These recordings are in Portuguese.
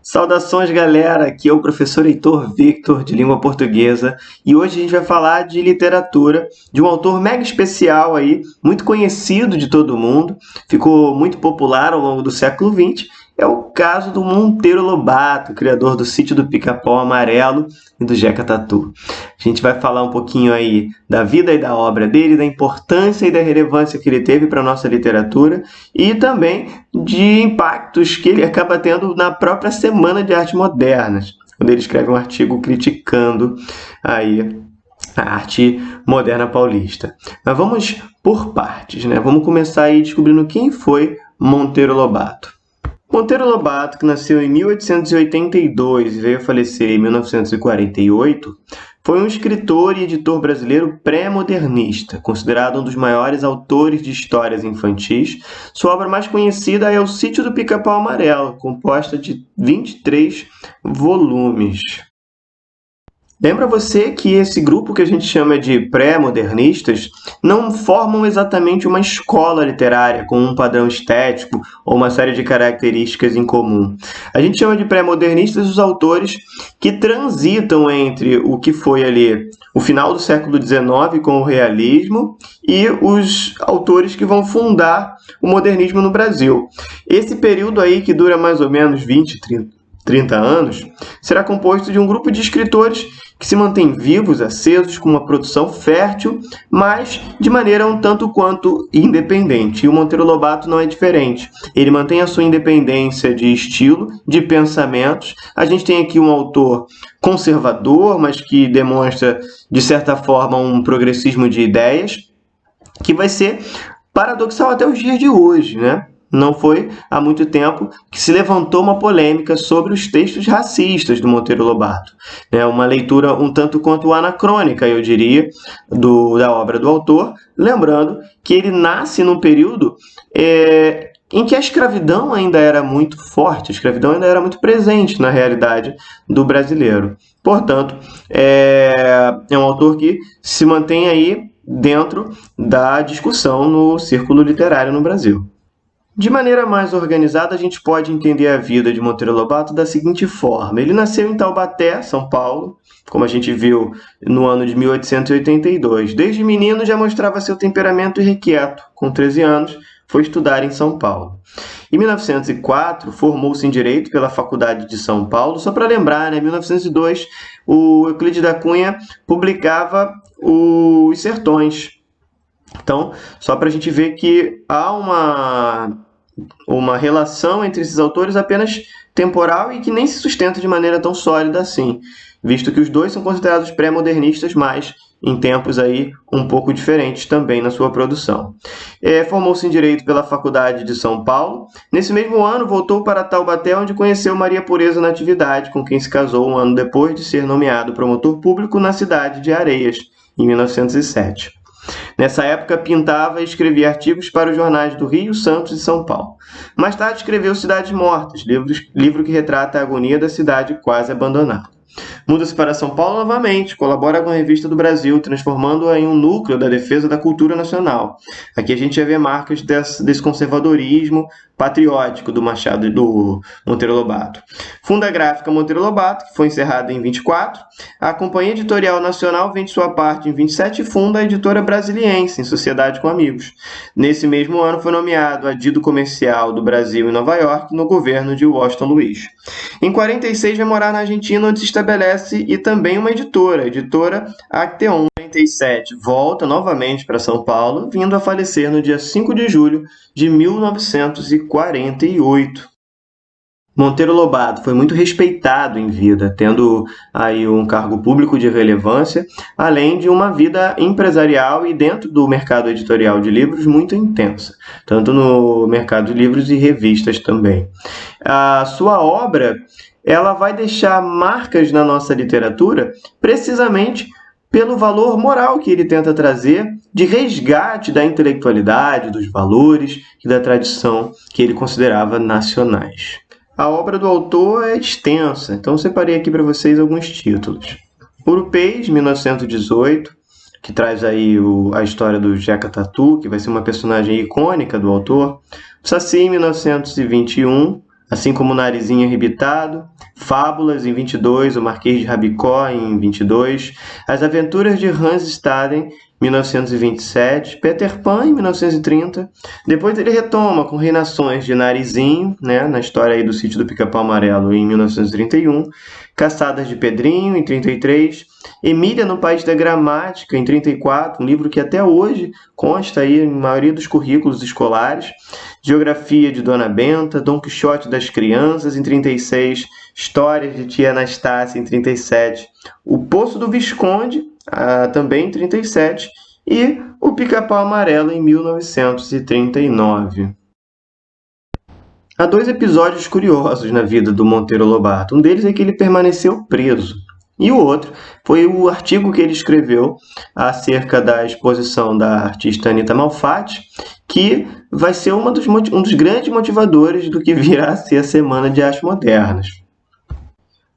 Saudações, galera! Aqui é o professor Heitor Victor, de língua portuguesa, e hoje a gente vai falar de literatura de um autor mega especial aí, muito conhecido de todo mundo, ficou muito popular ao longo do século XX. É o caso do Monteiro Lobato, criador do Sítio do Pica-Pau Amarelo e do Jeca Tatu. A gente vai falar um pouquinho aí da vida e da obra dele, da importância e da relevância que ele teve para a nossa literatura e também de impactos que ele acaba tendo na própria Semana de Arte Modernas, quando ele escreve um artigo criticando aí a arte moderna paulista. Mas vamos por partes, né? Vamos começar aí descobrindo quem foi Monteiro Lobato. Monteiro Lobato, que nasceu em 1882 e veio a falecer em 1948, foi um escritor e editor brasileiro pré-modernista, considerado um dos maiores autores de histórias infantis. Sua obra mais conhecida é O Sítio do Pica-Pau Amarelo, composta de 23 volumes. Lembra você que esse grupo que a gente chama de pré-modernistas não formam exatamente uma escola literária com um padrão estético ou uma série de características em comum. A gente chama de pré-modernistas os autores que transitam entre o que foi ali o final do século XIX com o realismo e os autores que vão fundar o modernismo no Brasil. Esse período aí, que dura mais ou menos 20, 30 anos, será composto de um grupo de escritores que se mantêm vivos, acesos, com uma produção fértil, mas de maneira um tanto quanto independente. E o Monteiro Lobato não é diferente. Ele mantém a sua independência de estilo, de pensamentos. A gente tem aqui um autor conservador, mas que demonstra, de certa forma, um progressismo de ideias, que vai ser paradoxal até os dias de hoje, né? Não foi há muito tempo que se levantou uma polêmica sobre os textos racistas do Monteiro Lobato. É uma leitura um tanto quanto anacrônica, eu diria, da obra do autor, lembrando que ele nasce num período em que a escravidão ainda era muito forte, a escravidão ainda era muito presente na realidade do brasileiro. Portanto, é um autor que se mantém aí dentro da discussão no círculo literário no Brasil. De maneira mais organizada, a gente pode entender a vida de Monteiro Lobato da seguinte forma. Ele nasceu em Taubaté, São Paulo, como a gente viu no ano de 1882. Desde menino já mostrava seu temperamento irrequieto. Com 13 anos, foi estudar em São Paulo. Em 1904, formou-se em Direito pela Faculdade de São Paulo. Só para lembrar, em 1902, o Euclides da Cunha publicava Os Sertões. Então, só para a gente ver que há uma relação entre esses autores apenas temporal e que nem se sustenta de maneira tão sólida assim, visto que os dois são considerados pré-modernistas, mas em tempos aí um pouco diferentes também na sua produção. Formou-se em Direito pela Faculdade de São Paulo. Nesse mesmo ano, voltou para Taubaté, onde conheceu Maria Pureza Natividade, com quem se casou um ano depois de ser nomeado promotor público na cidade de Areias, em 1907. Nessa época, pintava e escrevia artigos para os jornais do Rio, Santos e São Paulo. Mais tarde, escreveu Cidades Mortas, livro que retrata a agonia da cidade quase abandonada. Muda-se para São Paulo novamente, colabora com a Revista do Brasil, transformando-a em um núcleo da defesa da cultura nacional. Aqui a gente já vê marcas desse conservadorismo patriótico do Monteiro Lobato. Funda a Gráfica Monteiro Lobato, que foi encerrada em 24. A Companhia Editorial Nacional vende sua parte em 27 e funda a Editora Brasiliense, em sociedade com amigos. Nesse mesmo ano foi nomeado adido comercial do Brasil em Nova York, no governo de Washington Luiz. Em 46 vai morar na Argentina, onde se estabelece e também uma editora, a editora Acteon. Em 47 volta novamente para São Paulo, vindo a falecer no dia 5 de julho de 1948. Monteiro Lobato foi muito respeitado em vida, tendo aí um cargo público de relevância, além de uma vida empresarial e dentro do mercado editorial de livros muito intensa, tanto no mercado de livros e revistas também. A sua obra ela vai deixar marcas na nossa literatura precisamente pelo valor moral que ele tenta trazer de resgate da intelectualidade, dos valores e da tradição que ele considerava nacionais. A obra do autor é extensa, então separei aqui para vocês alguns títulos. Urupês, 1918, que traz aí a história do Jeca Tatu, que vai ser uma personagem icônica do autor. Saci, 1921, assim como Narizinho Arrebitado, Fábulas em 22, O Marquês de Rabicó em 22, As Aventuras de Hans Staden, 1927, Peter Pan em 1930. Depois ele retoma com Reinações de Narizinho, né, na história aí do Sítio do Pica-Pau Amarelo, em 1931, Caçadas de Pedrinho em 33, Emília no País da Gramática em 34, um livro que até hoje consta aí em maioria dos currículos escolares, Geografia de Dona Benta, Dom Quixote das Crianças em 36, Histórias de Tia Anastácia em 37, O Poço do Visconde, também em 37, e O Pica-Pau Amarelo em 1939. Há dois episódios curiosos na vida do Monteiro Lobato. Um deles é que ele permaneceu preso. E o outro foi o artigo que ele escreveu acerca da exposição da artista Anita Malfatti, que vai ser um dos grandes motivadores do que virá a ser a Semana de Artes Modernas.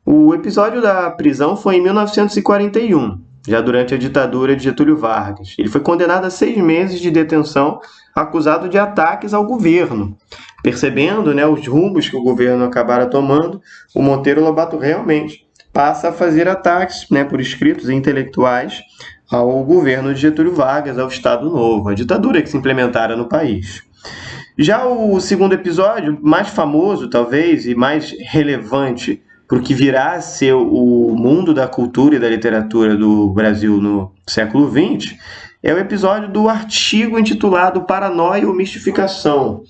O episódio da prisão foi em 1941, já durante a ditadura de Getúlio Vargas. Ele foi condenado a 6 meses de detenção, acusado de ataques ao governo. Percebendo, né, os rumos que o governo acabara tomando, o Monteiro Lobato realmente passa a fazer ataques, né, por escritos e intelectuais ao governo de Getúlio Vargas, ao Estado Novo, a ditadura que se implementara no país. Já o segundo episódio, mais famoso talvez e mais relevante para o que virá a ser o mundo da cultura e da literatura do Brasil no século XX, é o episódio do artigo intitulado Paranoia ou Mistificação,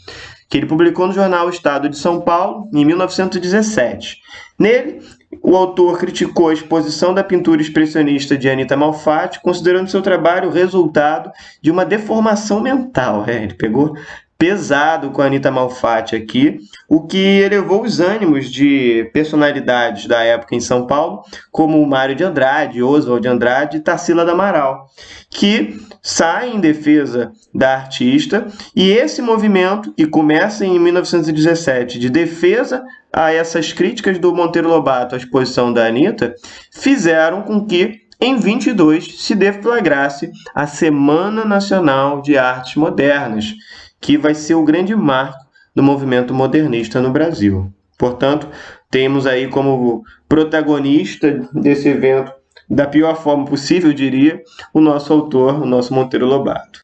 que ele publicou no jornal Estado de São Paulo, em 1917. Nele, o autor criticou a exposição da pintura expressionista de Anita Malfatti, considerando seu trabalho o resultado de uma deformação mental. Ele pegou pesado com a Anita Malfatti aqui, o que elevou os ânimos de personalidades da época em São Paulo, como Mário de Andrade, Oswald de Andrade e Tarsila do Amaral, que saem em defesa da artista, e esse movimento, que começa em 1917, de defesa a essas críticas do Monteiro Lobato à exposição da Anita, fizeram com que, em 22, se deflagrasse a Semana Nacional de Artes Modernas, que vai ser o grande marco do movimento modernista no Brasil. Portanto, temos aí como protagonista desse evento, da pior forma possível, eu diria, o nosso autor, o nosso Monteiro Lobato.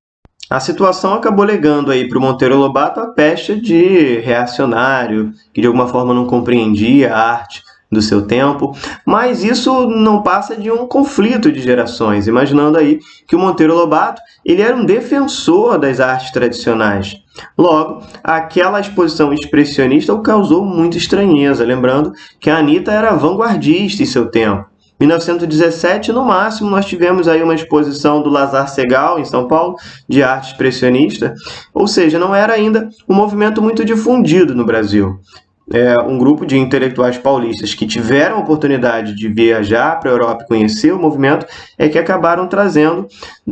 A situação acabou legando aí para o Monteiro Lobato a pecha de reacionário, que de alguma forma não compreendia a arte do seu tempo, mas isso não passa de um conflito de gerações, imaginando aí que o Monteiro Lobato ele era um defensor das artes tradicionais. Logo, aquela exposição expressionista o causou muita estranheza, lembrando que a Anita era vanguardista em seu tempo. Em 1917, no máximo, nós tivemos aí uma exposição do Lazar Segal, em São Paulo, de arte expressionista, ou seja, não era ainda um movimento muito difundido no Brasil. Um grupo de intelectuais paulistas que tiveram a oportunidade de viajar para a Europa e conhecer o movimento é que acabaram trazendo,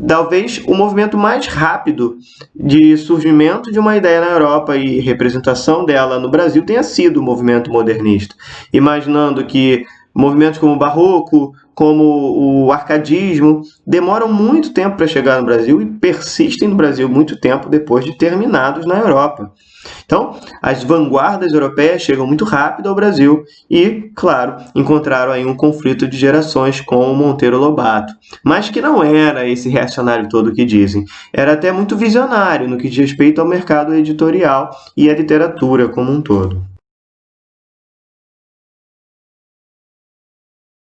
talvez, o movimento mais rápido de surgimento de uma ideia na Europa e representação dela no Brasil tenha sido o movimento modernista. Imaginando que movimentos como o Barroco, como o Arcadismo, demoram muito tempo para chegar no Brasil e persistem no Brasil muito tempo depois de terminados na Europa. Então, as vanguardas europeias chegam muito rápido ao Brasil e, claro, encontraram aí um conflito de gerações com o Monteiro Lobato, mas que não era esse reacionário todo que dizem. Era até muito visionário no que diz respeito ao mercado editorial e à literatura como um todo.